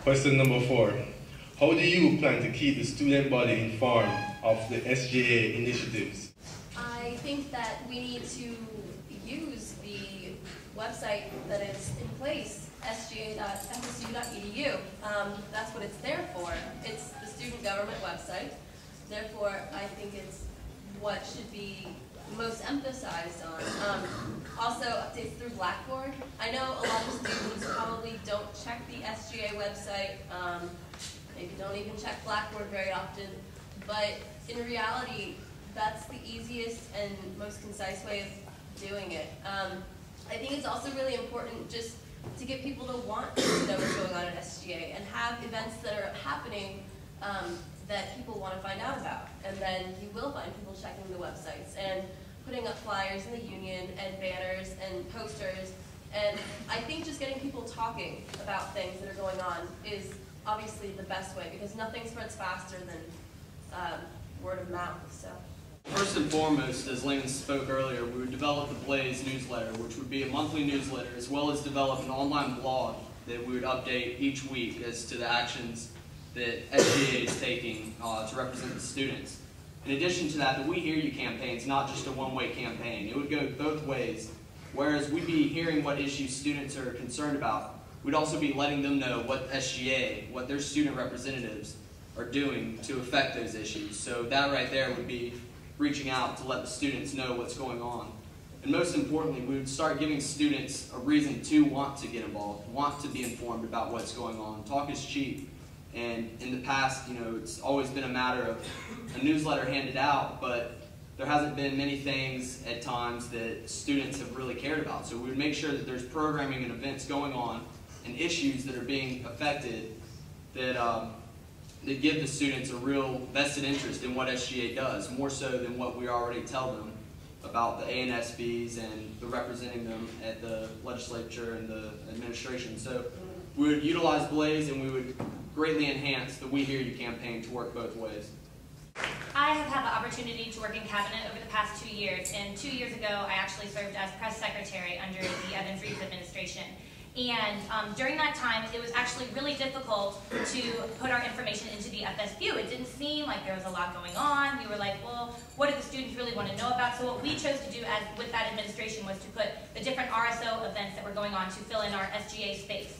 Question number 4. How do you plan to keep the student body informed of the SGA initiatives? I think that we need to use the website that is in place, sga.fsu.edu. That's what it's there for. It's the student government website. Therefore, I think it's what should be most emphasized on. Also, updates through Blackboard. I know a lot of students probably don't check the SGA website. Maybe don't even check Blackboard very often. But in reality, that's the easiest and most concise way of doing it. I think it's also really important just to get people to want to know what's going on at SGA and have events that are happening that people want to find out about. And then you will find people checking the websites and putting up flyers in the union and banners and posters. And I think just getting people talking about things that are going on is obviously the best way, because nothing spreads faster than word of mouth. So. First and foremost, as Lehman spoke earlier, we would develop the Blaze newsletter, which would be a monthly newsletter, as well as develop an online blog that we would update each week as to the actions that SGA is taking to represent the students. In addition to that, the We Hear You campaign is not just a one-way campaign. It would go both ways. Whereas we'd be hearing what issues students are concerned about, we'd also be letting them know what SGA, what their student representatives are doing to affect those issues. So that right there would be reaching out to let the students know what's going on. And most importantly, we would start giving students a reason to want to get involved, want to be informed about what's going on. Talk is cheap. And in the past, it's always been a matter of a newsletter handed out, but there hasn't been many things at times that students have really cared about. So we would make sure that there's programming and events going on and issues that are being affected that give the students a real vested interest in what SGA does, more so than what we already tell them about the ANSBs and the representing them at the legislature and the administration. So we would utilize Blaze, and we would greatly enhance the We Hear You campaign to work both ways. I have had the opportunity to work in cabinet over the past 2 years, and 2 years ago I actually served as press secretary under the Evans-Reeves administration. And during that time, it was actually really difficult to put our information into the FSU. It didn't seem like there was a lot going on. We were like, well, what do the students really want to know about? So what we chose to do with that administration was to put the different RSO events that were going on to fill in our SGA space.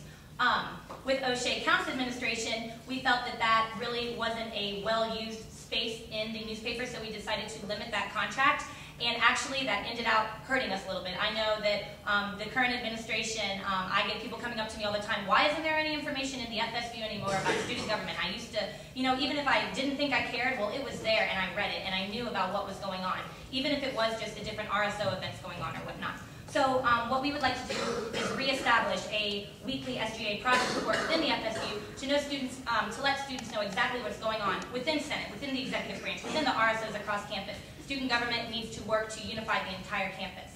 With O'Shea County's administration, we felt that that really wasn't a well-used space in the newspaper, so we decided to limit that contract. And actually, that ended up hurting us a little bit. I know that the current administration, I get people coming up to me all the time, why isn't there any information in the FSU anymore about student government? I used to, even if I didn't think I cared, well, it was there and I read it and I knew about what was going on, even if it was just the different RSO events going on or whatnot. So what we would like to do is reestablish a weekly SGA project report within the FSU to know students, to let students know exactly what's going on within Senate, within the executive branch, within the RSOs across campus. Student government needs to work to unify the entire campus.